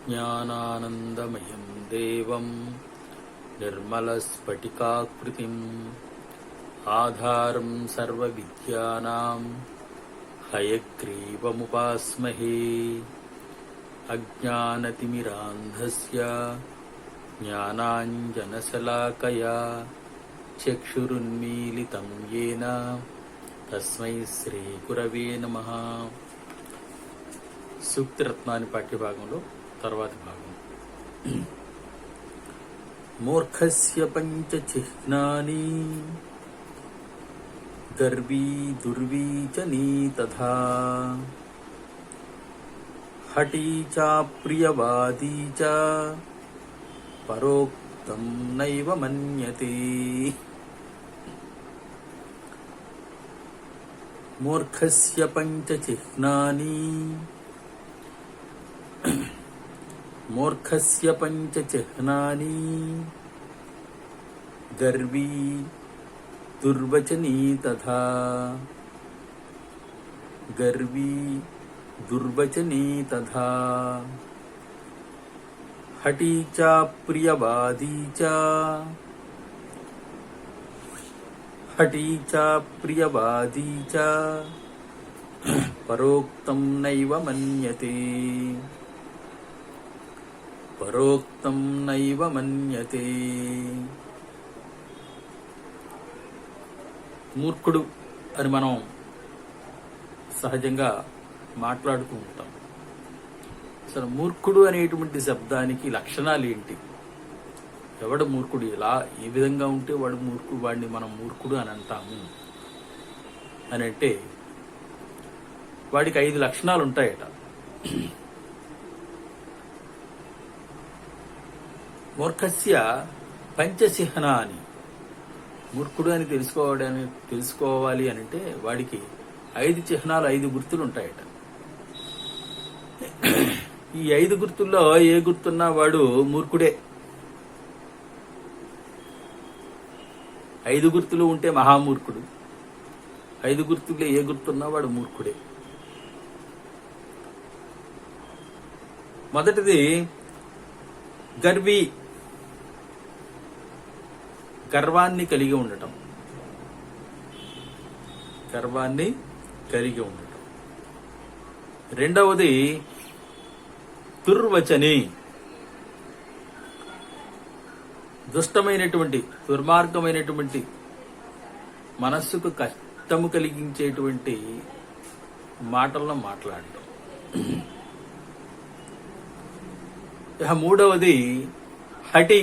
ज्ञानानन्दमयं देवं निर्मलस्फटिकाकृतिम् आधारं सर्वविद्यानां हयग्रीवमुपास्महे। अज्ञानतिमिरान्धस्य ज्ञानाञ्जनशलाकया चक्षुरुन्मीलितं येन तस्मै శ్రీగురవే నమః। సూక్తిరత్నాన్ని పాఠ్యభాగంలో తర్వాతి భాగం. మూర్ఖస్య పంచ చిహ్నాని గర్వీ దుర్వీ చ నీతథా హఠీ చ ప్రియవాదీ చ పరోక్తం నైవ మన్యతే. మూర్ఖస్య పంచ చిహ్నాని మూర్ఖస్య పంచ చిహ్నాని గర్వీ దుర్వచనీ తథా గర్వీ దుర్వచనీ తథా హఠీ చ ప్రియవాదీ చ హఠీ చ ప్రియవాదీ చ పరోక్తం నైవ మన్యతే పరోక్తం నైవ మన్యతే. మూర్ఖుడు అని మనం సహజంగా మాట్లాడుతూ ఉంటాం. అసలు మూర్ఖుడు అనేటువంటి శబ్దానికి లక్షణాలు ఏంటి? ఎవడు మూర్ఖుడు, ఎలా ఏ విధంగా ఉంటే వాడు మూర్ఖుడు, వాడిని మనం మూర్ఖుడు అని అంటాము అని అంటే వాడికి 5 లక్షణాలు ఉంటాయట. మూర్ఖస్య పంచచిహ్నాని, మూర్ఖుడు అని తెలుసుకోవాలి అని అంటే వాడికి 5 చిహ్నాలు, 5 గుర్తులు ఉంటాయట. ఈ 5 గుర్తుల్లో ఏ గుర్తున్నా వాడు మూర్ఖుడే. 5 గుర్తులు ఉంటే మహామూర్ఖుడు, 5 గుర్తుల్లో ఏ గుర్తున్నా వాడు మూర్ఖుడే. మొదటిది గర్వి, గర్వాన్ని కలిగి ఉండటం. గర్వాన్ని కలిగి ఉండటం. రెండవది దుర్వచని, దుష్టమైనటువంటి దుర్మార్గమైనటువంటి మనస్సుకు కష్టము కలిగించేటువంటి మాటలను మాట్లాడటం. ఇక మూడవది హఠి,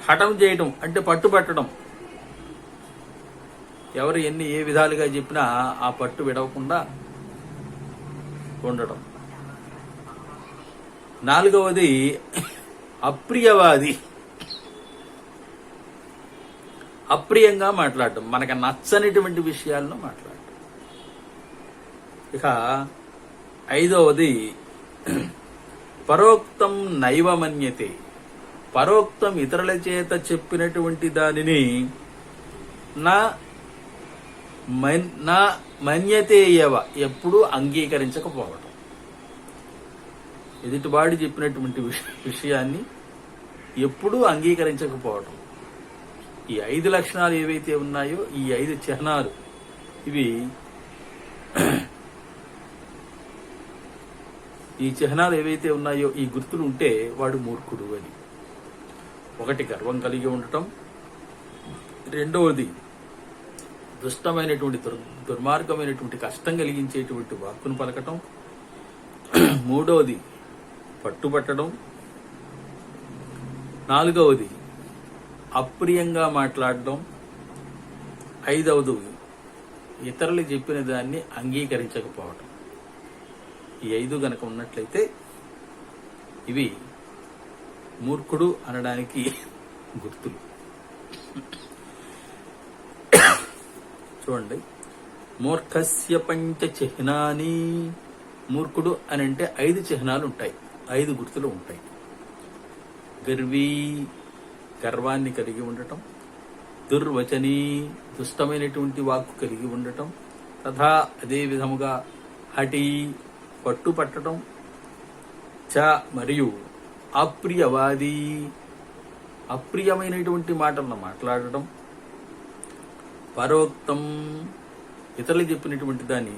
హఠం చేయటం అంటే పట్టుబట్టడం. ఎవరు ఏ విధాలుగా చెప్పినా ఆ పట్టు విడవకుండా ఉండడం. నాలుగవది అప్రియవాది, అప్రియంగా మాట్లాడటం, మనకు నచ్చనిటువంటి విషయాలను మాట్లాడటం. ఇక ఐదవది పరోక్తం నైవ మన్యతే, పరోక్తం ఇతరుల చేత చెప్పినటువంటి దానిని నా మన్యతేయవ, ఎప్పుడూ అంగీకరించకపోవటం. ఎదుటివాడు చెప్పినటువంటి విషయాన్ని ఎప్పుడూ అంగీకరించకపోవటం. ఈ 5 లక్షణాలు ఏవైతే ఉన్నాయో, ఈ 5 చిహ్నాలు, ఈ చిహ్నాలు ఏవైతే ఉన్నాయో, ఈ గుర్తులు ఉంటే వాడు మూర్ఖుడు అని. ఒకటి గర్వం కలిగి ఉండటం, రెండవది దుష్టమైనటువంటి దుర్మార్గమైనటువంటి కష్టం కలిగించేటువంటి వాక్కును పలకటం, మూడవది పట్టుబట్టడం, నాలుగవది అప్రియంగా మాట్లాడడం, ఐదవది ఇతరులు చెప్పిన దాన్ని అంగీకరించకపోవడం. ఈ 5 గనక ఉన్నట్లయితే ఇవి మూర్ఖుడు అనడానికి గుర్తులు. చూడండి, మూర్ఖస్య పంచ చిహ్నాని, మూర్ఖుడు అని అంటే 5 చిహ్నాలు ఉంటాయి, 5 గుర్తులు ఉంటాయి. గర్వీ, గర్వాన్ని కలిగి ఉండటం. దుర్వచని, దుష్టమైనటువంటి వాక్కు కలిగి ఉండటం. తథా అదే విధముగా హఠి, పట్టుపట్టడం. చ మరియు అప్రియవాది, అప్రియమైనటువంటి మాటలను మాట్లాడటం, పరోక్తం ఇతరులు చెప్పినటువంటి దాన్ని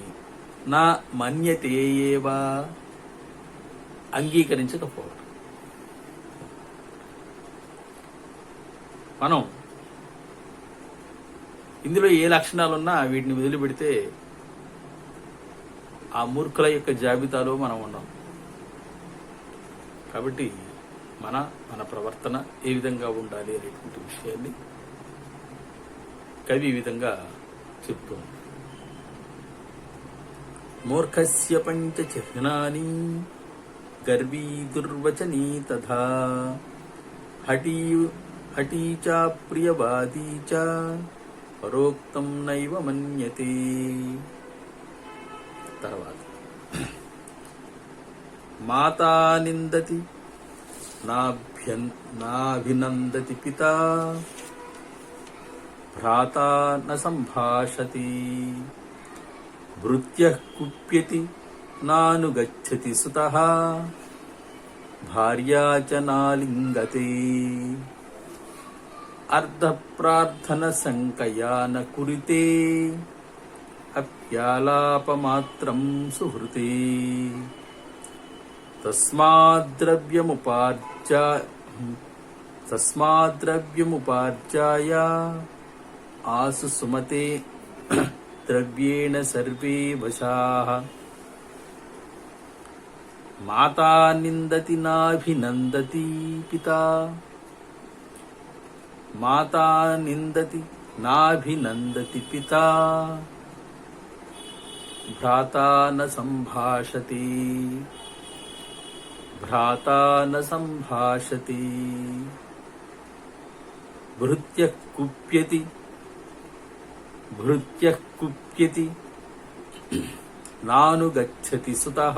నా మన్యతే ఏవా అంగీకరించకపోవడం. మనం ఇందులో ఏ లక్షణాలున్నా వీటిని వదిలిపెడితే ఆ మూర్ఖుల యొక్క జాబితాలో మనం ఉన్నాం. కాబట్టి మన ప్రవర్తన ఏ విధంగా ఉండాలి అనేటువంటి విషయాన్ని కవి ఈ విధంగా చెప్తూ ఉన్నాడు. మూర్ఖస్య పంచ చిహ్నాని గర్వీ దుర్వచనీ తథా హఠీ చ ప్రియవాదీ చ పరోక్తం నైవ మన్యతే. తర్వాత మాతా నిందతి నాభినందతి పితా భ్రాతా న సంభాషతి భృత్యః కుప్యతి నానుగచ్చతి సుతః భార్యా చ నాలింగతే అర్ధప్రార్థన సంకయా న కురితే అప్యాలాపమాత్రం సుహృతే తస్మాద్ద్రవ్యముపార్జాయ ఆసు సుమతే ద్రవ్యేణ సర్వే వశాః. మాతా నిందతి నాభినందతి పితా, మాతా నిందతి నాభినందతి పితా భ్రాతా న సంభాషతి భ్రాతా న సంభాషతి భృత్యః కుప్యతి నానుగచ్చతి సుతః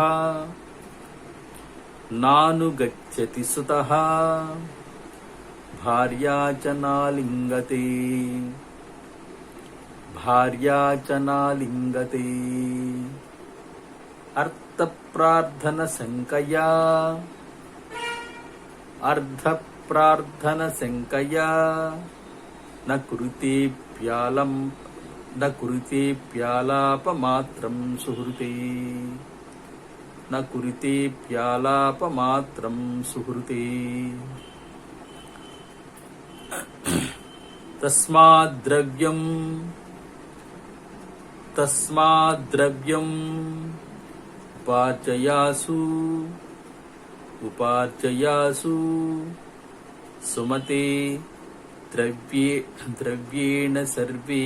భార్యా చ నాలింగతే అర్థప్రార్థన సంకయా న కురితే ప్యాలాపమాత్రం సుహృతే తస్మాద్ద్రవ్యం ఉపార్జయాసు సుమతే ద్రవ్యేణ సర్వే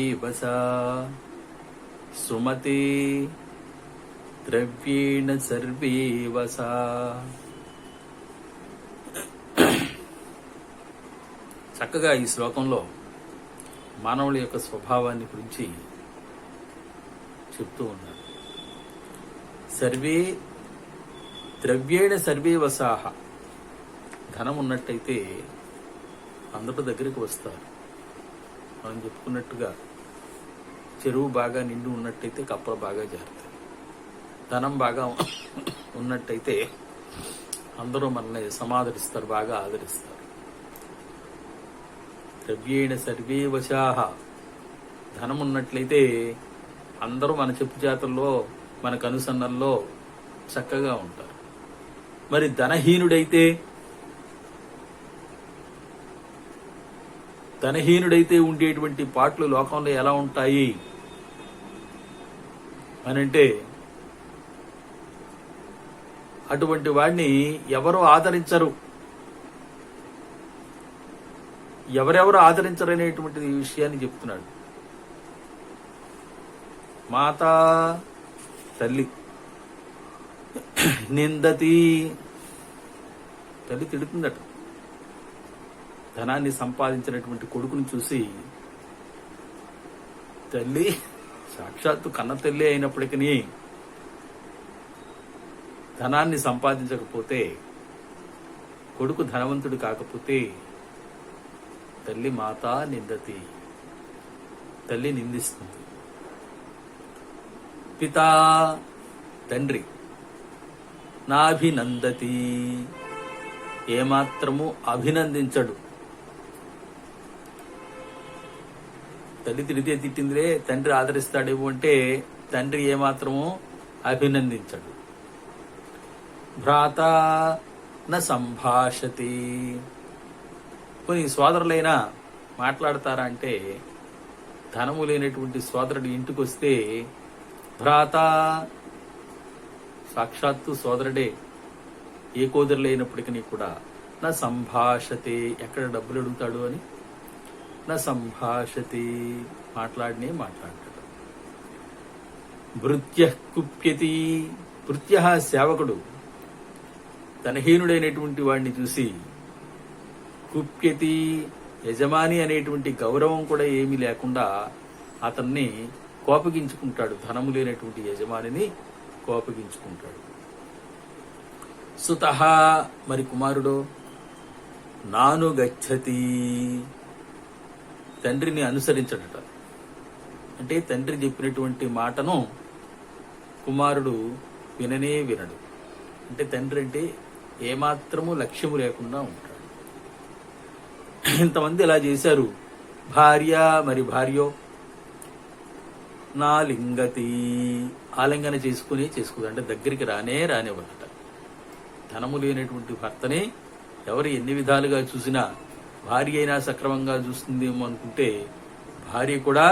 వశా. చక్కగా ఈ శ్లోకంలో మానవుల యొక్క స్వభావాన్ని గురించి చెప్తూ ఉన్నారు. ద్రవ్యేణ సర్వే వశాః. ధనం ఉన్నట్టయితే అందరూ దగ్గరికి వస్తారు. మనం చెప్పుకున్నట్టుగా చెరువు బాగా నిండి ఉన్నట్టయితే కప్పలు బాగా జారుతాయి. ధనం బాగా ఉన్నట్టయితే అందరూ మనల్ని సమాదరిస్తారు, బాగా ఆదరిస్తారు. ద్రవ్యేణ సర్వే వశాః. ధనం ఉన్నట్లయితే అందరూ మన చెప్పు చేతల్లో, మన కనుసన్నల్లో చక్కగా ఉంటారు. మరి ధనహీనుడైతే ఉండేటువంటి పాటలు లోకంలో ఎలా ఉంటాయి అనంటే, అటువంటి వాడిని ఎవరు ఆదరించరు. ఎవరెవరు ఆదరించరనేటువంటి విషయాన్ని చెప్తున్నాడు. మాతా తల్లి, నిందతి తల్లి తిడుతుందట. ధనాన్ని సంపాదించినటువంటి కొడుకుని చూసి తల్లి సాక్షాత్తు కన్న తల్లి అయినప్పటికీ ధనాన్ని సంపాదించకపోతే, కొడుకు ధనవంతుడు కాకపోతే తల్లి మాతా నిందతి, తల్లి నిందిస్తుంది. పితా తండ్రి, నాభినందతి, ఏమాత్రము అభినందించడు. తల్లి తిడితే తిట్టిందిరే, తండ్రి ఆదరిస్తాడేమో అంటే తండ్రి ఏమాత్రము అభినందించడు. భ్రాత న సంభాషతి, కొన్ని సోదరులైనా మాట్లాడతారా అంటే, ధనము లేనటువంటి సోదరుడు ఇంటికి వస్తే భ్రాత, సాక్షాత్తు సోదరుడే, ఏ కోదరు లేనప్పటికీ కూడా, నా సంభాషతే, ఎక్కడ డబ్బులు అడుగుతాడు అని, నా సంభాషతే, మాట్లాడతాడు. భృత్య కుప్యతి, భృత్య సేవకుడు ధనహీనుడైనటువంటి వాడిని చూసి కుప్యతి, యజమాని అనేటువంటి గౌరవం కూడా ఏమీ లేకుండా అతన్ని కోపగించుకుంటాడు. ధనము లేనటువంటి యజమానిని కోపగించుకుంటాడు. సుతః, మరి కుమారుడు, నాను గచ్చతి, తండ్రిని అనుసరించడట. అంటే తండ్రి చెప్పినటువంటి మాటను కుమారుడు విననే వినడు. అంటే తండ్రి అంటే ఏమాత్రము లక్ష్యము లేకుండా ఉంటాడు. ఇంతమంది ఇలా చేశారు. భార్య, మరి భార్యో నా లింగతి, ఆలింగన చేసుకుంది. అంటే దగ్గరికి రానివ్వదట. ధనము లేనటువంటి భర్తనే ఎవరు ఎన్ని విధాలుగా చూసినా, భార్య అయినా సక్రమంగా చూస్తుందేమో అనుకుంటే, భార్య కూడా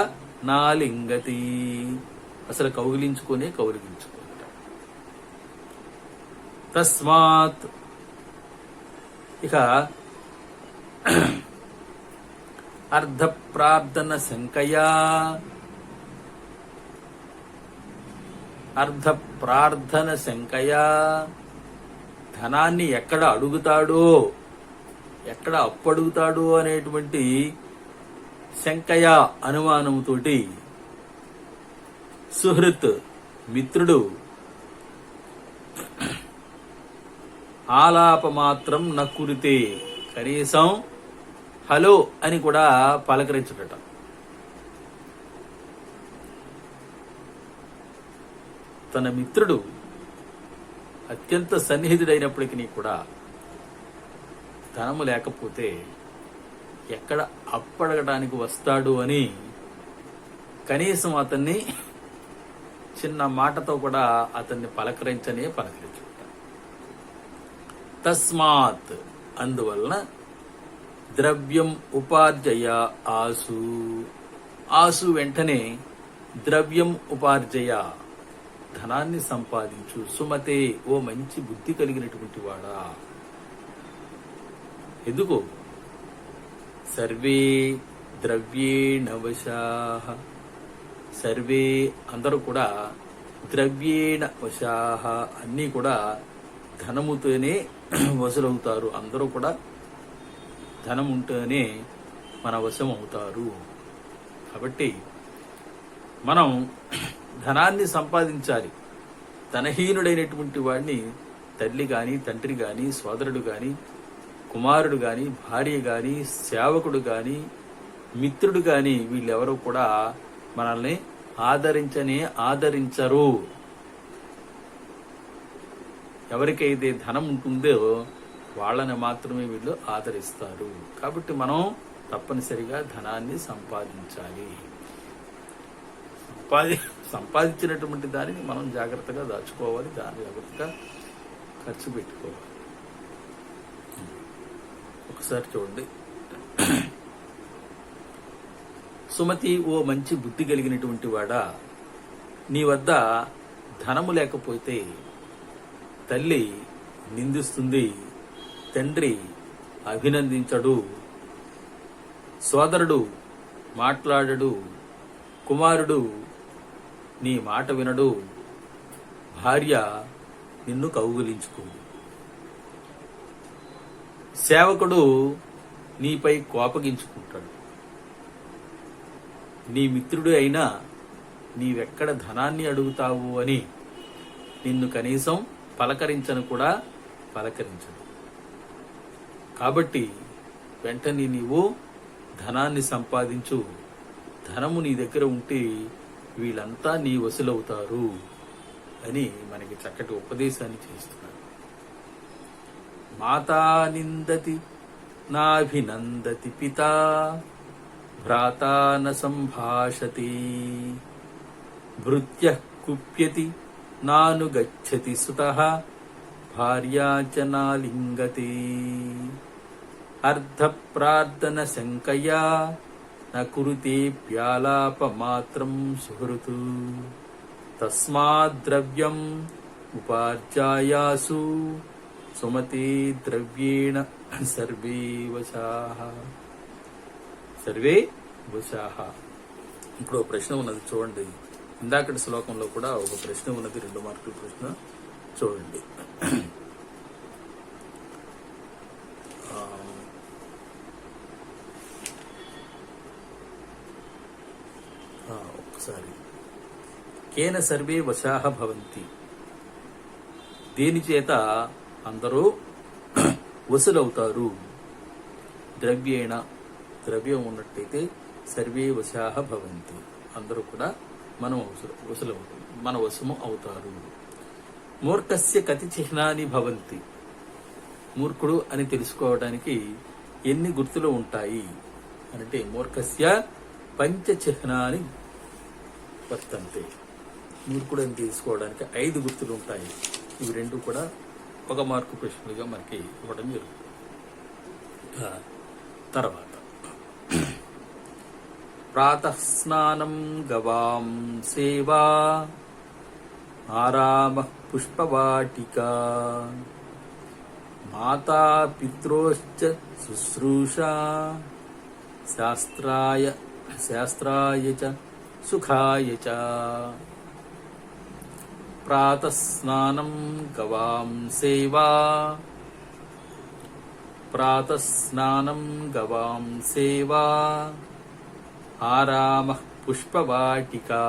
నా లింగతి, అసలు కౌగిలించుకోదట. తస్మాత్, ఇక అర్ధ ప్రార్థన శంకయా, ధనాన్ని ఎక్కడ అడుగుతాడో, ఎక్కడ అప్పు అడుగుతాడో అనేటువంటి శంకయ, అనుమానముతోటి, సుహృత్, మిత్రుడు, ఆలాపమాత్రం నకురితే, కనీసం హలో అని కూడా పలకరించడట. తన మిత్రుడు అత్యంత సన్నిహితుడైనప్పటికీ కూడా ధనము లేకపోతే ఎక్కడ అప్పడగడానికి వస్తాడు అని కనీసం అతన్ని చిన్న మాటతో కూడా అతన్ని పలకరించట. తస్మాత్, అందువలన, ద్రవ్యం ఉపార్జయ ఆసు, ఆసు వెంటనే ద్రవ్యం ఉపార్జయ, ధనాన్ని సంపాదించు, సుమతే, ఓ మంచి బుద్ధి కలిగినటువంటి వాడా. ఎందుకు? సర్వే ద్రవ్యేణ వశాః, సర్వే అందరూ కూడా, ద్రవ్యేణ వశాః, అన్నీ కూడా ధనముతోనే వశులవుతారు. అందరూ కూడా ధనం ఉంటేనే మన వశం అవుతారు. కాబట్టి మనం ధనాన్ని సంపాదించాలి. ధనహీనుడైనటువంటి వాడిని తల్లి గాని, తండ్రి గాని, సోదరుడు గాని, కుమారుడు గాని, భార్య గాని, సేవకుడు గాని, మిత్రుడు గాని, వీళ్ళెవరూ కూడా మనల్ని ఆదరించరు. ఎవరికైతే ధనం ఉంటుందో వాళ్ళని మాత్రమే వీళ్ళు ఆదరిస్తారు. కాబట్టి మనం తప్పనిసరిగా ధనాన్ని సంపాదించాలి. సంపాదించినటువంటి దానిని మనం జాగ్రత్తగా దాచుకోవాలి, దాన్ని జాగ్రత్తగా ఖర్చు పెట్టుకోవాలి. ఒకసారి చూడండి. సుమతి, ఓ మంచి బుద్ధి కలిగినటువంటి వాడా, నీ వద్ద ధనము లేకపోతే తల్లి నిందిస్తుంది, తండ్రి అభినందించడు, సోదరుడు మాట్లాడడు, కుమారుడు నీ మాట వినడు, భార్య నిన్ను కౌగిలించుకోదు, సేవకుడు నీపై కోపగించుకుంటాడు, నీ మిత్రుడు అయినా నీవెక్కడ ధనాన్ని అడుగుతావు అని నిన్ను కనీసం పలకరించను కూడా పలకరించడు. కాబట్టి వెంటనే నీవు ధనాన్ని సంపాదించు, ధనము నీ దగ్గర ఉంటే వీళ్ళంతా నీ వశులవుతారు అని మనకి చక్కటి ఉపదేశాన్ని చేస్తున్నారు. మాతా నిందతి నాభినందతి పితా భ్రాతా న సంభాషతి భృత్యః కుప్యతి నానుగచ్చతి సుతః భార్యా చ నాలింగతి అర్ధప్రార్థన శంకయా న కురుతేప్యాలాపమాత్రం సుహృతు తస్మాద్ద్రవ్యం ఉపార్జాయాసు సుమతే ద్రవ్యేణ సర్వే వశాః. సర్వే వశాః. ఇప్పుడు ఒక ప్రశ్న ఉన్నది చూడండి. ఇందాకటి శ్లోకంలో కూడా ఒక ప్రశ్న ఉన్నది, 2 మార్కుల ప్రశ్న చూడండి. ఒకసారి కేన సర్వే వశాః భవంతి, దేని చేత అందరూ వసులవుతారు? ద్రవ్యేణ, ద్రవ్యం ఉన్నట్టయితే సర్వే వశాః భవంతి, అందరూ కూడా మనం వసులవుతాం, మన వశము అవుతారు. మూర్ఖస్య కతి చిహ్నాని భవంతి, మూర్ఖుడు అని తెలుసుకోవడానికి ఎన్ని గుర్తులు ఉంటాయి అంటే మూర్ఖస్య పంచ చిహ్నాని వర్తంతే, మూర్ఖుడు అని తెలుసుకోవడానికి 5 గుర్తులు ఉంటాయి. ఇవి 2 కూడా 1 మార్కు ప్రశ్నలుగా మనకి ఇవ్వడం జరుగుతుంది. తర్వాత ప్రాతః స్నానం గవాం సేవా ఆరామ పుష్పవాటికా మాతా పిత్రోశ్చ శుశ్రూషా శాస్త్రాయ చ సుఖాయ చ. ప్రాతః స్నానం గవాం సేవా, ప్రాతః స్నానం గవాం సేవా ఆరామః పుష్పవాటికా,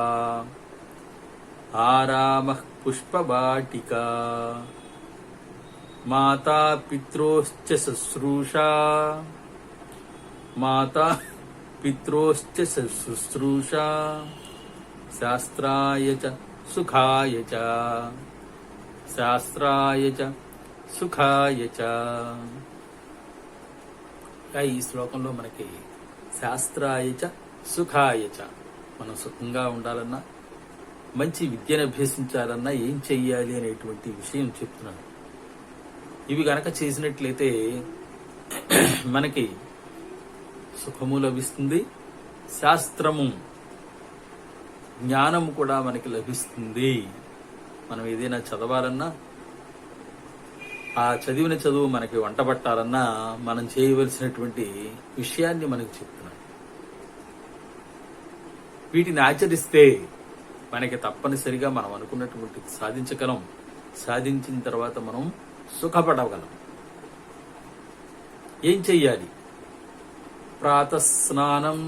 ఆరామః పుష్పవాటికా మాతా పిత్రోశ్చ శుశ్రూషా, మాతా పిత్రోశ్చ శుశ్రూషా శాస్త్రాయ చ సుఖాయ చ, శాస్త్రాయ చ సుఖాయ చ. ఈ శ్లోకంలో మనకి శాస్త్రాయ చ సుఖాయ చ, మనం సుఖంగా ఉండాలన్నా మంచి విద్యను అభ్యసించాలన్నా ఏం చెయ్యాలి అనేటువంటి విషయం చెప్తున్నాను. ఇవి గనక చేసినట్లయితే మనకి సుఖము లభిస్తుంది, శాస్త్రము జ్ఞానము కూడా మనకి లభిస్తుంది. మనం ఏదైనా చదవాలన్నా ఆ చదివిన చదువు మనకి వంటబట్టాలన్నా మనం చేయవలసినటువంటి విషయాన్ని మనకి చెప్తున్నాడు. వీటిని ఆచరిస్తే మనకి తప్పనిసరిగా మనం అనుకున్నటువంటి సాధించగలం. సాధించిన తర్వాత మనం సుఖపడగలం. ఏం చెయ్యాలి? ప్రాతస్నానం,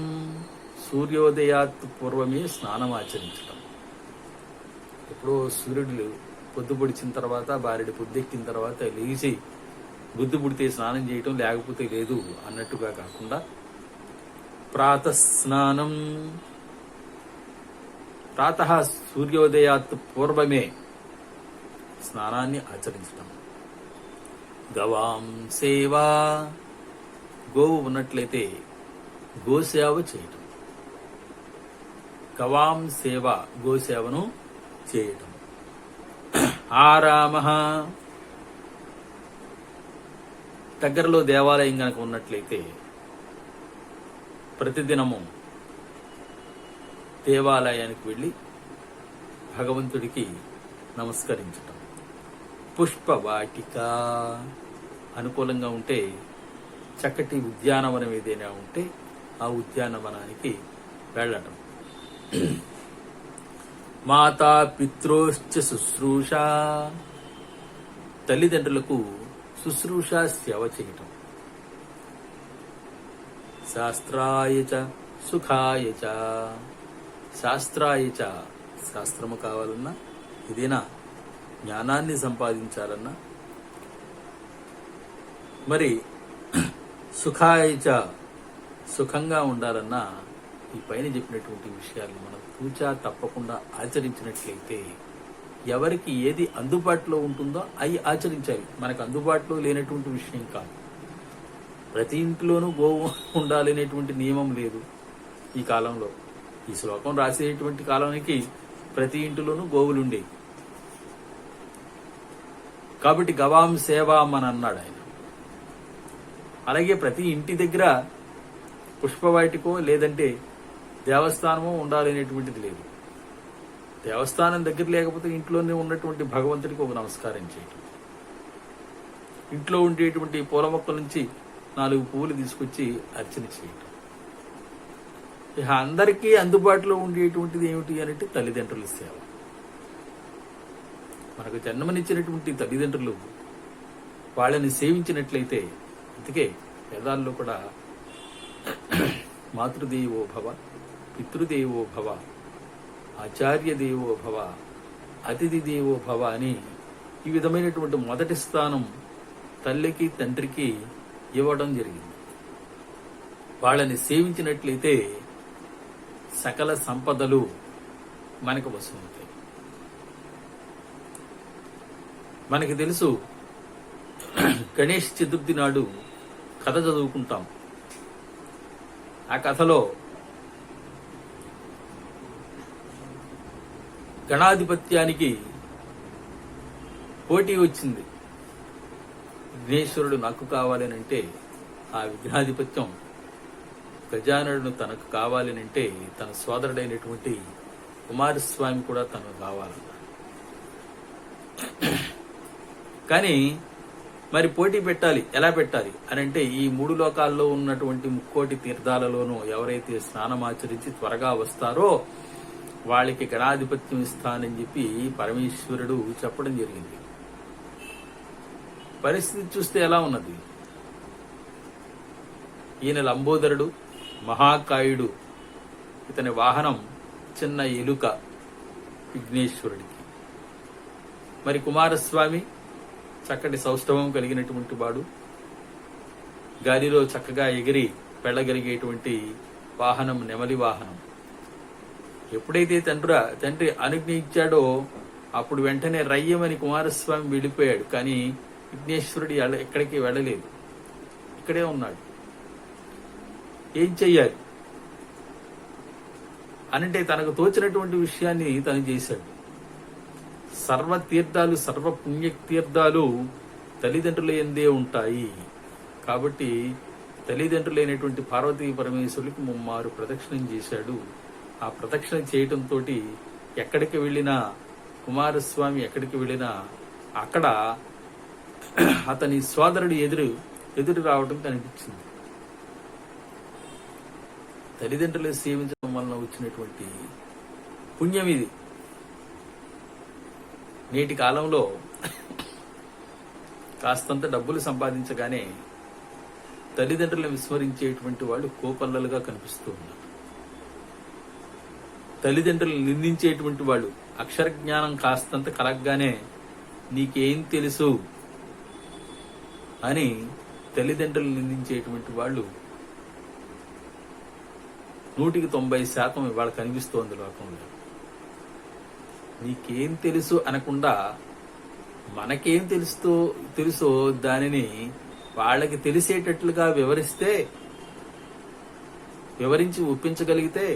సూర్యోదయాత్ పూర్వమే స్నానం ఆచరించటం. ఎప్పుడో సూర్యుడు పొద్దు పొడిచిన తర్వాత, బారెడు పొద్దెక్కిన తర్వాత లేచి బుద్ధి పుడితే స్నానం చేయటం, లేకపోతే లేదు అన్నట్టుగా కాకుండా ప్రాతస్నానం, ప్రాతః సూర్యోదయాత్ పూర్వమే స్నానాన్ని ఆచరించటం. గవాం సేవా, గోవు ఉన్నట్లయితే గోసేవ చేయటం. గవాం సేవ, గోసేవను చేయటం. ఆరామ, దగ్గరలో దేవాలయం గనక ఉన్నట్లయితే ప్రతిదినము దేవాలయానికి వెళ్ళి భగవంతుడికి నమస్కరించటం. పుష్పవాటిక, అనుకూలంగా ఉంటే చక్కటి ఉద్యానవనం ఏదైనా ఉంటే ఆ ఉద్యానవనానికి వెళ్ళటం. మాతా పిత్రోశ్చ శుశ్రూష, తల్లిదండ్రులకు శుశ్రూష సేవ చేయటం. శాస్త్రాయ చ సుఖాయ చ, శాస్త్రాయ చ, శాస్త్రము కావాలన్నా ఏదైనా జ్ఞానాన్ని సంపాదించాలన్నా, మరి సుఖాయ చ, సుఖంగా ఉండాలన్నా ఈ పైన చెప్పినటువంటి విషయాలను మనం తూచా తప్పకుండా ఆచరించినట్లయితే ఎవరికి ఏది అందుబాటులో ఉంటుందో అవి ఆచరించాలి. మనకు అందుబాటులో లేనటువంటి విషయం కాదు. ప్రతి ఇంట్లోనూ గోవు ఉండాలనేటువంటి నియమం లేదు ఈ కాలంలో. ఈ శ్లోకం రాసేటువంటి కాలానికి ప్రతి ఇంటిలోనూ గోవులు ఉండేవి. కాబట్టి గవాం సేవాం అని అన్నాడు ఆయన. అలాగే ప్రతి ఇంటి దగ్గర పుష్పవాటికో లేదంటే దేవస్థానమో ఉండాలనేటువంటిది లేదు. దేవస్థానం దగ్గర లేకపోతే ఇంట్లోనే ఉన్నటువంటి భగవంతుడికి ఒక నమస్కారం చేయటం, ఇంట్లో ఉండేటువంటి పూల మొక్కల నుంచి 4 పువ్వులు తీసుకొచ్చి అర్చన చేయటం. ఇక అందరికీ అందుబాటులో ఉండేటువంటిది ఏమిటి అంటే తల్లిదండ్రుల సేవ. మనకు జన్మనిచ్చినటువంటి తల్లిదండ్రులు వాళ్ళని సేవించినట్లయితే, అందుకే వేదాల్లో కూడా మాతృదేవో భవ, పితృదేవో భవ, ఆచార్య దేవో భవ, అతిథి దేవో భవ అని ఈ విధమైనటువంటి మొదటి స్థానం తల్లికి తండ్రికి ఇవ్వడం జరిగింది. వాళ్ళని సేవించినట్లయితే సకల సంపదలు మనకు వస్తుంటాయి. మనకి తెలుసు, గణేష్ చతుర్థి నాడు కథ చదువుకుంటాం. ఆ కథలో గణాధిపత్యానికి పోటీ వచ్చింది. విఘ్నేశ్వరుడు నాకు కావాలనంటే ఆ విఘ్నాధిపత్యం గజాననుడు తనకు కావాలనంటే తన సోదరుడైనటువంటి కుమారస్వామి కూడా తనకు కావాలన్నాడు. కానీ మరి పోటీ పెట్టాలి, ఎలా పెట్టాలి అని అంటే ఈ 3 లోకాల్లో ఉన్నటువంటి 3 తీర్థాలలోనూ ఎవరైతే స్నానమాచరించి త్వరగా వస్తారో వాళ్ళకి గణాధిపత్యం ఇస్తానని చెప్పి పరమేశ్వరుడు చెప్పడం జరిగింది. పరిస్థితి చూస్తే ఎలా ఉన్నది? ఈయన లంబోదరుడు, మహాకాయుడు. ఇతని వాహనం చిన్న ఎలుక విఘ్నేశ్వరుడికి. మరి కుమారస్వామి చక్కటి సౌష్ఠవం కలిగినటువంటి వాడు, గాలిలో చక్కగా ఎగిరి వెళ్ళగలిగేటువంటి వాహనం నెమలి వాహనం. ఎప్పుడైతే తండ్రి అనుజ్ఞ ఇచ్చాడో అప్పుడు వెంటనే రయ్యమని కుమారస్వామి వెళ్ళిపోయాడు. కానీ విఘ్నేశ్వరుడు ఎక్కడికి వెళ్ళలేదు, ఇక్కడే ఉన్నాడు. ఏం చెయ్యాలి అనంటే తనకు తోచినటువంటి విషయాన్ని తను చేశాడు. సర్వ తీర్థాలు, సర్వ పుణ్యతీర్థాలు తల్లిదండ్రుల యందే ఉంటాయి. కాబట్టి తల్లిదండ్రులైనటువంటి పార్వతీ పరమేశ్వరులకు 3 ప్రదక్షిణం చేశాడు. ఆ ప్రదక్షిణ చేయటంతో ఎక్కడికి వెళ్ళినా, కుమారస్వామి ఎక్కడికి వెళ్ళినా అక్కడ అతని సోదరుడు ఎదురు రావడం కనిపించింది. తల్లిదండ్రులు సేవించడం వలన వచ్చినటువంటి పుణ్యం ఇది. నేటి కాలంలో కాస్తంత డబ్బులు సంపాదించగానే తల్లిదండ్రులను విస్మరించేటువంటి వాళ్ళు కోపల్లలుగా కనిపిస్తూ ఉన్నారు. తల్లిదండ్రులను నిందించేటువంటి వాళ్ళు అక్షర జ్ఞానం కాస్తంత కలగగానే నీకేం తెలుసు అని తల్లిదండ్రులను నిందించేటువంటి వాళ్ళు 190% ఇవాళ కనిపిస్తోంది లోకంలో. నీకేం తెలుసు అనకుండా మనకేం తెలుసో దానిని వాళ్ళకి తెలిసేటట్లుగా వివరించి ఒప్పించగలిగితే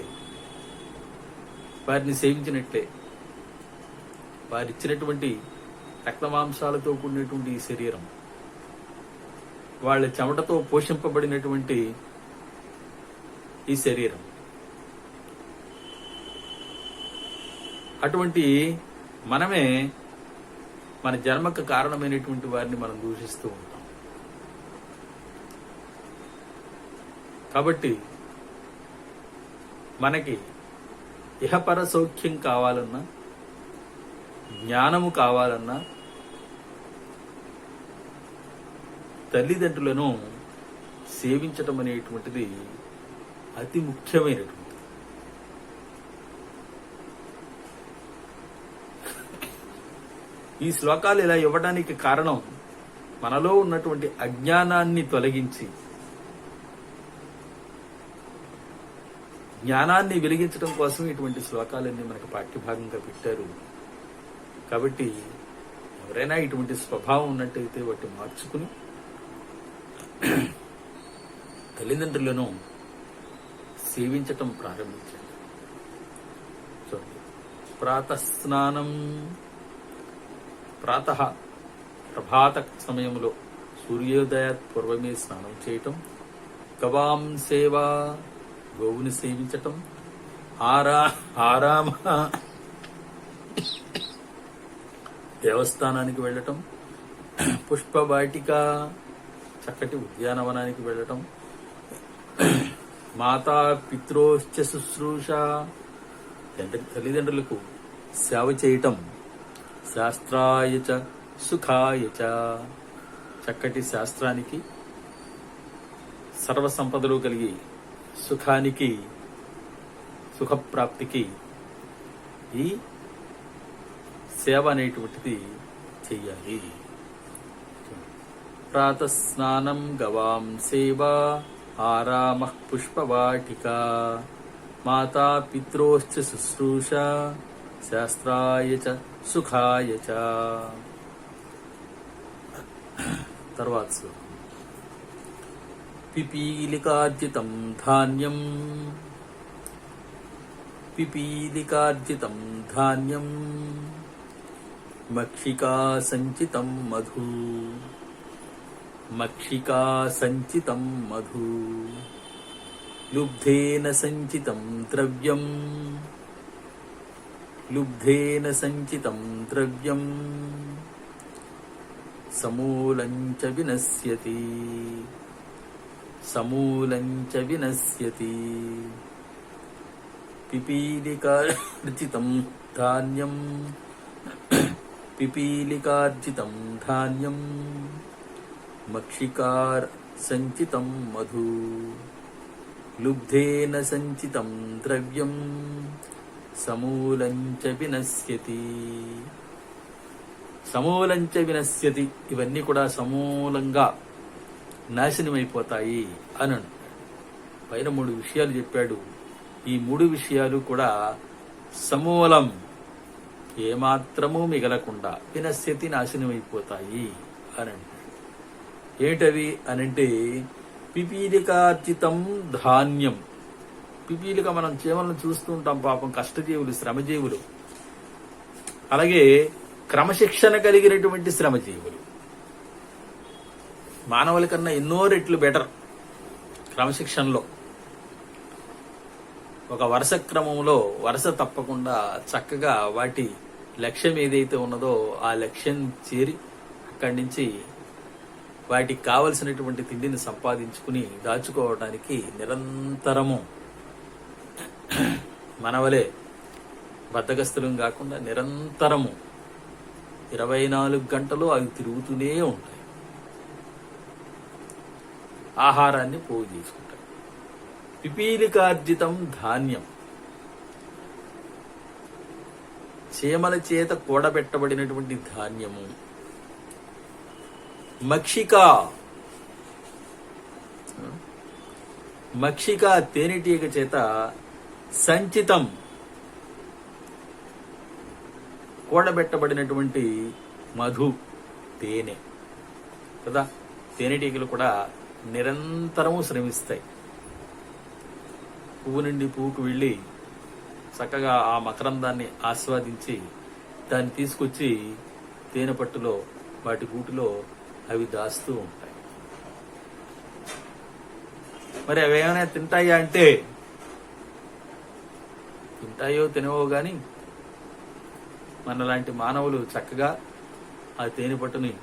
వారిని సేవించినట్లే. వారిచ్చినటువంటి రక్తమాంసాలతో కూడినటువంటి ఈ శరీరం, వాళ్ళ చెమటతో పోషింపబడినటువంటి ఈ శరీరం, అటువంటి మనమే మన జన్మకు కారణమైనటువంటి వారిని మనం దూషిస్తూ ఉంటాం. కాబట్టి మనకి ఇహపర సౌఖ్యం కావాలన్నా, జ్ఞానము కావాలన్నా తల్లిదండ్రులను సేవించటం అనేటువంటిది అతి ముఖ్యమైనటువంటి. ఈ శ్లోకాలు ఇలా ఇవ్వడానికి కారణం మనలో ఉన్నటువంటి అజ్ఞానాన్ని తొలగించి జ్ఞానాన్ని వెలిగించడం కోసం ఇటువంటి శ్లోకాలన్నీ మనకు పాఠ్యభాగంగా పెట్టారు. కాబట్టి ఎవరైనా ఇటువంటి స్వభావం ఉన్నట్టయితే వాటిని మార్చుకుని తల్లిదండ్రులను సేవించటం ప్రారంభించండి. చూడండి, ప్రాతస్నానం, ప్రభాత సమయంలో సూర్యోదయాత్ పూర్వమే స్నానం చేయటం, గవాం సేవ, గోవుని సేవించటం, ఆరామ దేవస్థానానికి వెళ్ళటం, పుష్పవాటిక చక్కటి ఉద్యానవనానికి వెళ్ళటం, మాతా పిత్రోశ్చ శుశ్రూష తల్లిదండ్రులకు సేవ చేయటం, శాస్త్రాయ చ సుఖాయ చ చక్కటి శాస్త్రానికి, సర్వసంపదలు కలిగి సుఖానికి, సుఖప్రాప్తికి ఈ సేవ అనేటువంటిది చెయ్యాలి. ప్రాతస్నానం, గవాం సేవా, ఆరామ పుష్పవాటిక, మాతా పిత్రోశ్చ శుశ్రూష, శాస్త్రాయ చ సుఖాయ చ. తర్వాత పిపీలికార్జితం ధాన్యం, పిపీలికార్జితం ధాన్యం, మక్షికా సంచితం మధు, మక్షికా సంచితం మధు, లుబ్ధేన సంచితం ద్రవ్యం, లుబ్ధేన సంచితం ద్రవ్యం, సమూలం చ వినశ్యతి, సమూలం చ వినశ్యతి. పిపీలికార్జితం ధాన్యం, పిపీలికార్జితం ధాన్యం, మక్షికార్ సంచితం మధు, లుబ్ధేన సంచితం ద్రవ్యం, సమూలం చ వినశ్యతి. సమూలం చ వినశ్యతి, ఇవన్నీ కూడా సమూలంగా నాశనమైపోతాయి అని పైన 3 విషయాలు చెప్పాడు. ఈ 3 విషయాలు కూడా సమూలం, ఏమాత్రము మిగలకుండా, వినశ్యతి, నాశనమైపోతాయి అని అంటాడు. ఏంటవి అనంటే, పిపీలికార్జితం ధాన్యం. పిపీలిక మనం చీమలను చూస్తూ ఉంటాం, పాపం కష్టజీవులు, శ్రమజీవులు. అలాగే క్రమశిక్షణ కలిగినటువంటి శ్రమజీవులు మానవుల కన్నా ఎన్నో రెట్లు బెటర్ క్రమశిక్షణలో. ఒక వరుస క్రమంలో వరుస తప్పకుండా చక్కగా వాటి లక్ష్యం ఏదైతే ఉన్నదో ఆ లక్ష్యం చేరి అక్కడి నుంచి వాటికి కావలసినటువంటి తిండిని సంపాదించుకుని దాచుకోవడానికి నిరంతరము మనవలే బద్ధకస్తులం కాకుండా నిరంతరము 24 గంటలు అవి తిరుగుతూనే ఉంటాయి. ఆహారాన్ని పోగు చేసుకుంటాయి. పిపీలికార్జితం ధాన్యం, చీమల చేత కూడబెట్టబడినటువంటి ధాన్యము. మక్షిక తేనెటీగ చేత సంచితం కూడబెట్టబడినటువంటి మధు, తేనె కదా. తేనెటీగలు కూడా నిరంతరము శ్రమిస్తాయి. పువ్వు నుండి పువ్వుకు వెళ్ళి చక్కగా ఆ మకరందాన్ని ఆస్వాదించి దాన్ని తీసుకొచ్చి తేనె పట్టులో, వాటి గూటిలో అవి దాస్తూ ఉంటాయి. మరి అవి ఏమైనా తింటాయా అంటే, తింటాయో తినవో గాని మనలాంటి మానవులు చక్కగా ఆ తేనె పట్టుని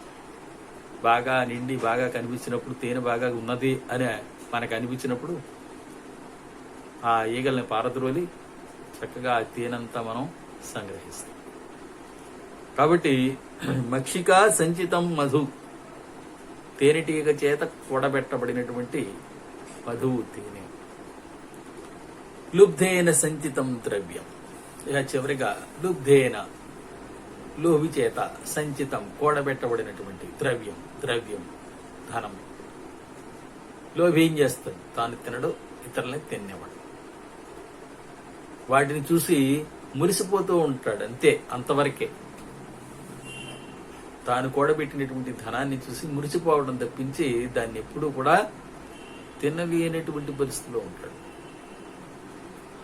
బాగా నిండి బాగా కనిపించినప్పుడు, తేనె బాగా ఉన్నది అని మనకు అనిపించినప్పుడు ఆ ఈగల్ని పారద్రోలి చక్కగా ఆ తేనంతా మనం సంగ్రహిస్తాం. కాబట్టి మక్షికా సంచితం మధు, తేనెటీగ చేత కూడబెట్టబడినటువంటి మధువు, తేనె. లుబ్ధేన సంచితం ద్రవ్యం, ఇక చివరిగా లుబ్ధేన, లోభి చేత, సంచితం కూడబెట్టబడినటువంటి ద్రవ్యం, ద్రవ్యం ధనం. లోభి ఏం చేస్తాడు? తాను తినడు, ఇతరులని తినేవాడు. వాటిని చూసి మురిసిపోతూ ఉంటాడు, అంతే, అంతవరకే. తాను కూడబెట్టినటువంటి ధనాన్ని చూసి మురిసిపోవడం తప్పించి దాన్ని ఎప్పుడూ కూడా తినలేనటువంటి పరిస్థితిలో ఉంటాడు.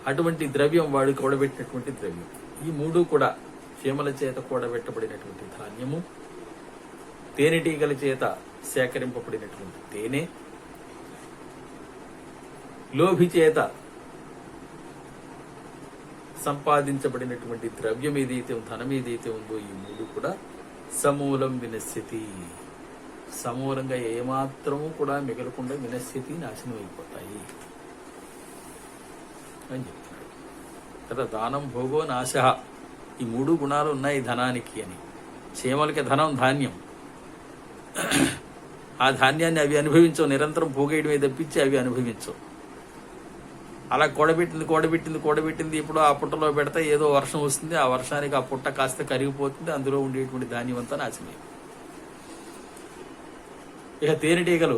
అటువంటి ద్రవ్యం వాడు కూడబెట్టినటువంటి ద్రవ్యం. ఈ మూడు కూడా చీమల చేత కూడబెట్టబడినటువంటి ధాన్యము, తేనెటీగల చేత సేకరింపబడినటువంటి తేనె, లోభి చేత సంపాదించబడినటువంటి ద్రవ్యం ఏదైతే ధనం ఏదైతే ఉందో ఈ మూడు కూడా సమూలం వినశ్యతి, సమూలంగా ఏమాత్రము కూడా మిగలకుండా వినశ్యతి నాశనం అయిపోతాయి అని చెప్తున్నాడు కదా. దానం భోగో నాశ, ఈ మూడు గుణాలు ఉన్నాయి ధనానికి అని. చీమలకి ధనం ధాన్యం, ఆ ధాన్యాన్ని అవి అనుభవించవు, నిరంతరం పోగేయడమే తప్పించి అవి అనుభవించవు. అలా కూడబెట్టింది ఇప్పుడు ఆ పుట్టలో పెడితే ఏదో వర్షం వస్తుంది, ఆ వర్షానికి ఆ పుట్ట కాస్త కరిగిపోతుంది, అందులో ఉండేటువంటి ధాన్యం అంతా నాశనం. ఇక తేనెటీగలు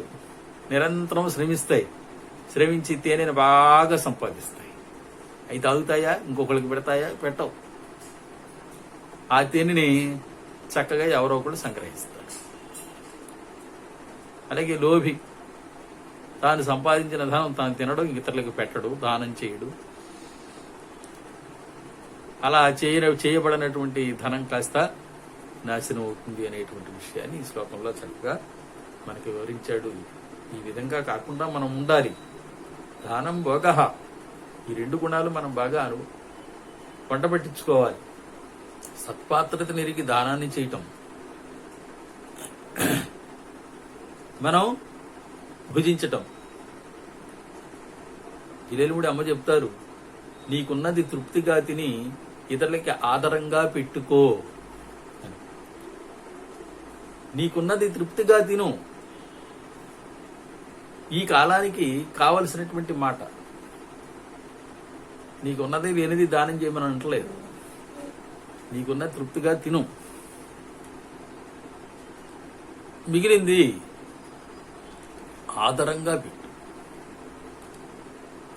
నిరంతరం శ్రమిస్తాయి, శ్రమించి తేనెను బాగా సంపాదిస్తాయి. అవి తాగుతాయా, ఇంకొకరికి పెడతాయా? పెట్టవు. ఆ తేనెని చక్కగా ఎవరో ఒకళ్ళు సంగ్రహిస్తారు. అలాగే లోభి తాను సంపాదించిన ధనం తాను తినడం, ఇతరులకు పెట్టడు, దానం చేయడు. అలా చేయబడినటువంటి ధనం కాస్త నాశనం అవుతుంది అనేటువంటి విషయాన్ని ఈ శ్లోకంలో చక్కగా మనకి వివరించాడు. ఈ విధంగా కాకుండా మనం ఉండాలి. దానం భోగః, ఈ రెండు గుణాలు మనం బాగా వంట పట్టించుకోవాలి. సత్పాత్రత నెరిగి దానాన్ని చేయటం, మనం భుజించటం. జిలేలుముడి అమ్మ చెప్తారు, నీకున్నది తృప్తిగా తిని ఇతరులకి ఆదరంగా పెట్టుకో. నీకున్నది తృప్తిగా తిను, ఈ కాలానికి కావలసినటువంటి మాట. నీకున్నది లేనిది దానం చేయమని అంటలేదు. నీకున్నది తృప్తిగా తిను, మిగిలింది ఆదరంగా పెట్టు.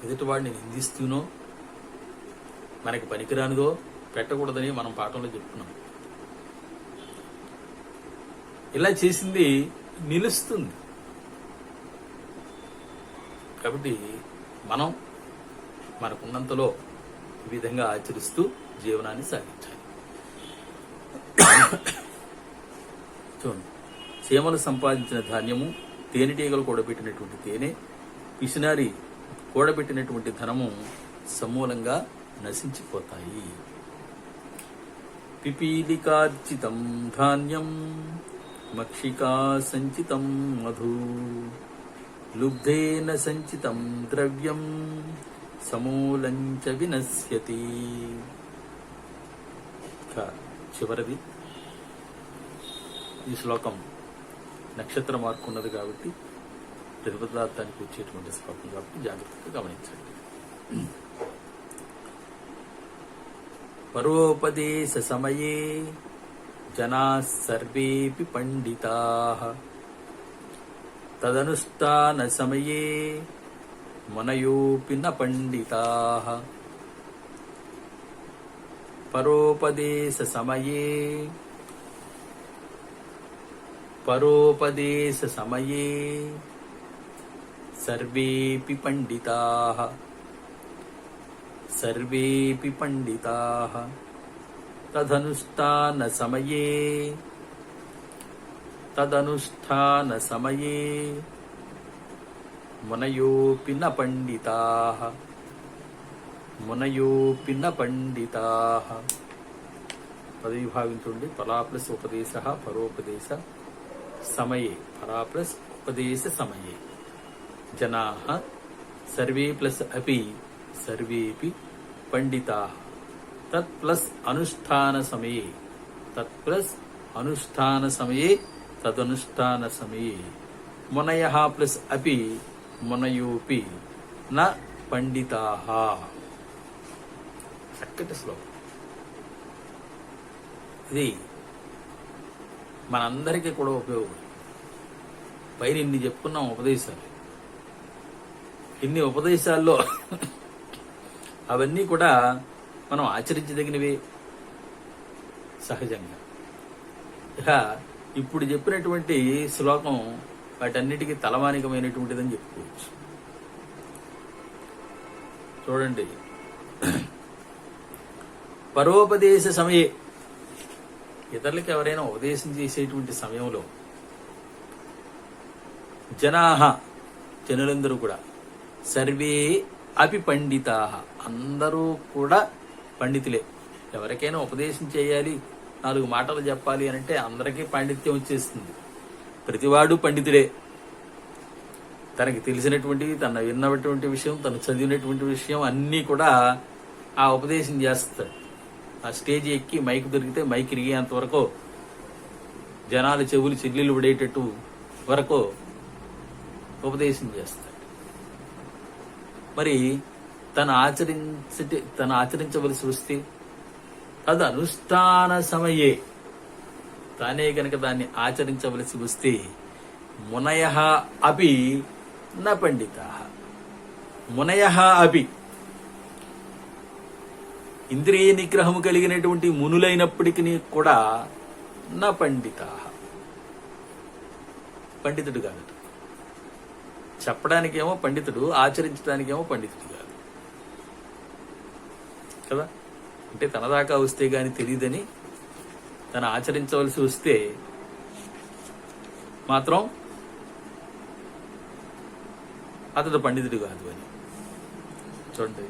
ఎదుటివాడిని నిందిస్తూనో మనకి పనికిరానిదో పెట్టకూడదని మనం పాఠంలో చెప్పుకున్నాం. ఇలా చేసింది నిలుస్తుంది. కాబట్టి మనం మనకున్నంతలో ఈ విధంగా ఆచరిస్తూ జీవనాన్ని సాగించాలి. చూడండి, చీమలు సంపాదించిన ధాన్యము, తేనెటీగలు కూడబెట్టినటువంటి తేనె, పిసినారి కూడబెట్టినటువంటి ధనము సమూలంగా నశించిపోతాయి. పిపీలికార్చితం ధాన్యం మక్షికా సంచితం మధు లుబ్ధేన సంచితం ద్రవ్యం సమూలంచ వినశ్యతి. చివరిది ఈ శ్లోకం నక్షత్ర మార్కు ఉన్నది కాబట్టి ప్రతిపదార్థానికి వచ్చేటువంటి శ్లోకం కాబట్టి జాగ్రత్తగా గమనించండి. పరోపదేశ సమయే జనాః సర్వేపి పండితాః తదనుష్ఠాన సమయే మునయోపి న పండితాః. పరోపదేశ సమయే సర్వేపి పండితాః తదనుష్ఠాన సమయే మునయోపి న పండితాః. పదవిభావించండి. పరా ప్లస్ ఉపదేశ, పరోపదేశ సమయే, పరా ప్లస్ ఉపదేశ సమయే జనాః సర్వే ప్లస్ అపి సర్వేపి పండితాః. తత్ ప్లస్ అనుష్ఠాన సమయే తదనుష్ఠాన సమయే మునయః ప్లస్ అపి మునయోపి న పండితాః. చక్కటి శ్లోకం ఇది. మనందరికీ కూడా ఉపయోగపడు. పైన ఇన్ని చెప్పుకున్నాం ఉపదేశాలు. ఇన్ని ఉపదేశాల్లో అవన్నీ కూడా మనం ఆచరించదగినవే సహజంగా. ఇక ఇప్పుడు చెప్పినటువంటి శ్లోకం వాటన్నిటికీ తలమానికమైనటువంటిదని చెప్పుకోవచ్చు. చూడండి, పరోపదేశ సమయే, ఇతరులకు ఎవరైనా ఉపదేశం చేసేటువంటి సమయంలో జనులందరూ కూడా సర్వే అపి పండితాః, అందరూ కూడా పండితులే. ఎవరికైనా ఉపదేశం చేయాలి, 4 మాటలు చెప్పాలి అని అంటే అందరికీ పాండిత్యం వచ్చేస్తుంది. ప్రతివాడు పండితుడే. తనకి తెలిసినటువంటి, తన విన్నటువంటి విషయం, తను చదివినటువంటి విషయం అన్నీ కూడా ఆ ఉపదేశం చేస్తాడు. ఆ స్టేజ్ ఎక్కి మైక్ దొరికితే మైక్ ఇరిగేంత వరకు, జనాలు చెవులు చెల్లెలు పడేటట్టు వరకు ఉపదేశం చేస్తాడు. మరి తను ఆచరించవలసి వస్తే అది అనుష్ఠాన సమయే, తానే గనక దాన్ని ఆచరించవలసి వస్తే మునయః అపి న పండితాః. మునయః అపి, ఇంద్రియ నిగ్రహము కలిగినటువంటి మునులైనప్పటికీ కూడా న పండితాః, పండితుడు కాదు. చెప్పడానికేమో పండితుడు, ఆచరించడానికేమో పండితుడు కాదు కదా. అంటే తన దాకా వస్తే గాని తెలియదని, తను ఆచరించవలసి వస్తే మాత్రం అతడు పండితుడు కాదు అని. చూడండి,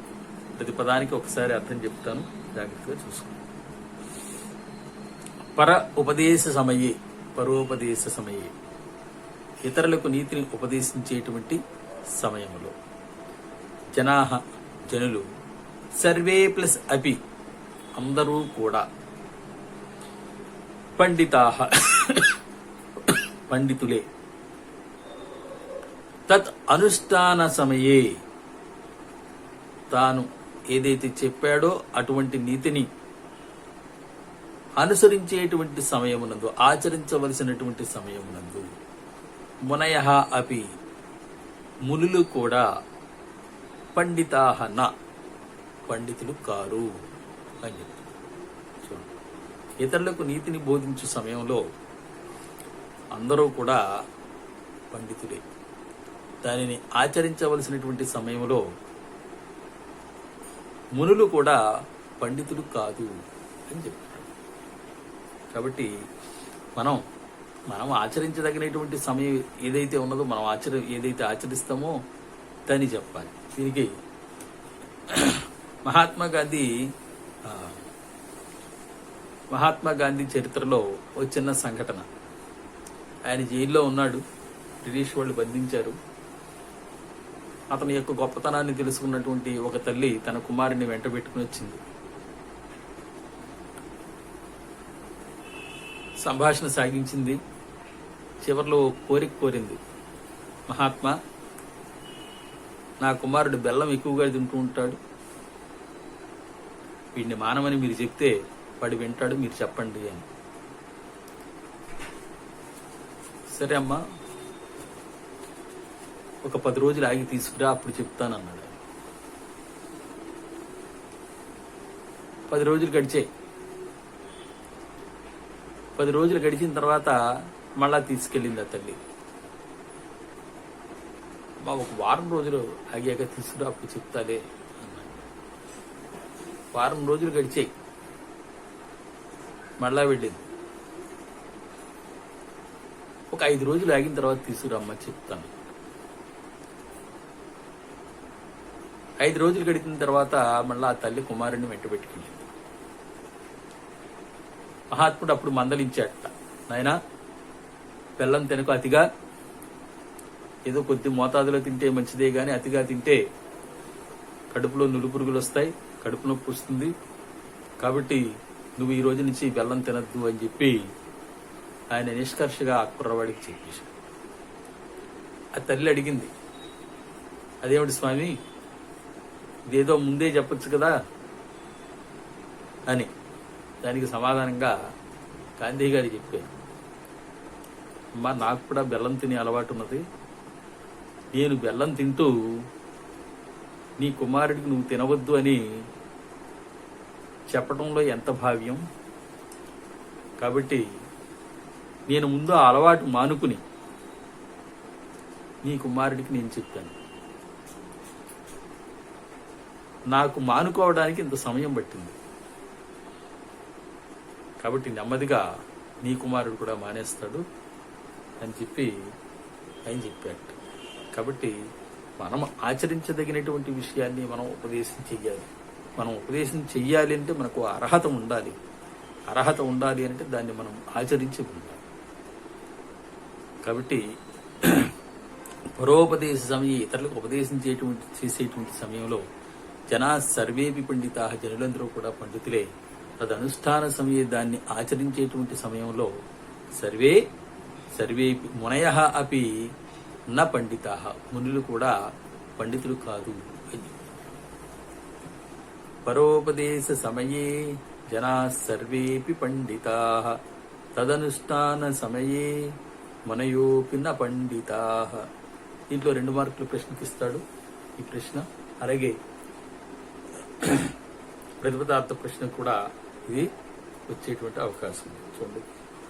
ప్రతి పదానికి ఒకసారి అర్థం చెప్తాను, జాగ్రత్తగా చూసుకోండి. పరోపదేశ సమయే, ఇతరులకు నీతిని ఉపదేశించేటువంటి సమయంలో. జనులు సర్వే ప్లస్ అపి, అందరూ కూడా పండితాః, పండితులే. తత్ అనుష్ఠాన సమయే, తాను ఏదైతే చెప్పాడో అటువంటి నీతిని అనుసరించేటువంటి సమయమునందు, ఆచరించవలసినటువంటి సమయమునందు. మునయః అపి, మునులు కూడా పండితాః న, పండితులు కారు అని చెప్తారు. చూడండి, ఇతరులకు నీతిని బోధించే సమయంలో అందరూ కూడా పండితులే. దానిని ఆచరించవలసినటువంటి సమయంలో మునులు కూడా పండితులు కాదు అని చెప్తారు. కాబట్టి మనం ఆచరించదగినటువంటి సమయం ఏదైతే ఉన్నదో, మనం ఏదైతే ఆచరిస్తామో దాన్ని చెప్పాలి. దీనికి మహాత్మా గాంధీ చరిత్రలో ఒక చిన్న సంఘటన. ఆయన జైల్లో ఉన్నాడు, బ్రిటిష్ వాళ్ళు బంధించారు. అతని యొక్క గొప్పతనాన్ని తెలుసుకున్నటువంటి ఒక తల్లి తన కుమారుని వెంట పెట్టుకుని వచ్చింది. సంభాషణ సాగించింది. చివర్లో కోరింది, మహాత్మా, నా కుమారుడు బెల్లం ఎక్కువగా తింటూ ఉంటాడు, వీడిని మానమని మీరు చెప్తే వాడు వింటాడు, మీరు చెప్పండి అని. సరే అమ్మా, ఒక 10 రోజులు ఆగి తీసుకురా, అప్పుడు చెప్తానన్నాడు. 10 రోజులు గడిచాయి. 10 రోజులు గడిచిన తర్వాత మళ్ళా తీసుకెళ్ళింది ఆ తల్లి. ఒక వారం రోజులు ఆగాక తీసుకురా, అప్పుడు చెప్తాలే అన్నాడు. వారం రోజులు గడిచాయి. మళ్ళా వెళ్ళింది. ఒక 5 రోజులు ఆగిన తర్వాత తీసుకురమ్మా, చెప్తాను. 5 రోజులు గడిచిన తర్వాత మళ్ళా ఆ తల్లి కుమారుడిని వెంట పెట్టుకెళ్ళింది. మహాత్ముడు అప్పుడు మందలించాడట, నాయనా, బెల్లం తినకు అతిగా, ఏదో కొద్ది మోతాదులో తింటే మంచిదే గాని అతిగా తింటే కడుపులో నులుపురుగులు వస్తాయి, కడుపు నొప్పి వస్తుంది, కాబట్టి నువ్వు ఈ రోజు నుంచి బెల్లం తినద్దు అని చెప్పి ఆయన నిష్కర్షగా ఆ కుర్రవాడికి చెప్పేశాడు. ఆ తల్లి అడిగింది, అదేమిటి స్వామి, ఇదేదో ముందే చెప్పొచ్చు కదా అని. దానికి సమాధానంగా గాంధీ గారు చెప్పారు, అమ్మా, నాకు కూడా బెల్లం తినే అలవాటు ఉన్నది. నేను బెల్లం తింటూ నీ కుమారుడికి నువ్వు తినవద్దు అని చెప్పడంలో ఎంత భావ్యం. కాబట్టి నేను ముందు ఆ అలవాటు మానుకుని నీ కుమారుడికి నేను చెప్పాను. నాకు మానుకోవడానికి ఇంత సమయం పట్టింది, కాబట్టి నెమ్మదిగా నీ కుమారుడు కూడా మానేస్తాడు అని చెప్పి ఆయన చెప్పాడు. కాబట్టి మనం ఆచరించదగినటువంటి విషయాన్ని మనం ఉపదేశం చెయ్యాలి. మనం ఉపదేశం చెయ్యాలి అంటే మనకు అర్హత ఉండాలి. అర్హత ఉండాలి అంటే దాన్ని మనం ఆచరించి ఉండాలి. కాబట్టి పరోపదేశ సమయం, ఇతరులకు ఉపదేశం చేసేటువంటి సమయంలో జనా సర్వేపి పండితా, జనులందరూ కూడా పండితులే. తదనుష్ఠాన సమయే, దాన్ని ఆచరించేటువంటి సమయంలో సర్వేపి మునయః అపి న పండితాః, మునులు కూడా పండితులు కాదు. పరోపదేశ సమయే జనా సర్వేపి పండితాః, తదనుష్ఠాన సమయే మునయోపి న పండితాః. దీంట్లో 2 మార్కులు ప్రశ్నకి ఇస్తాడు ఈ ప్రశ్న. అలాగే ప్రతిపదార్థ ప్రశ్న కూడా ఇది వచ్చేటువంటి అవకాశం ఉంది. చూడండి,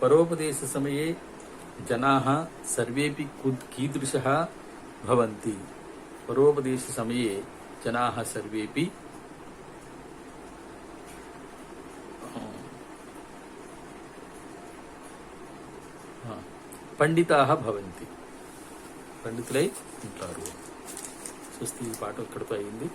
పరోపదేశ సమయే జనాః సర్వేపి కీదృశః భవంతి. పరోపదేశ సమయే జనాః సర్వేపి పండితాః భవంతి, పండితులై ఉంటారు. చూస్తే ఈ పాఠం ఇక్కడితో అయింది.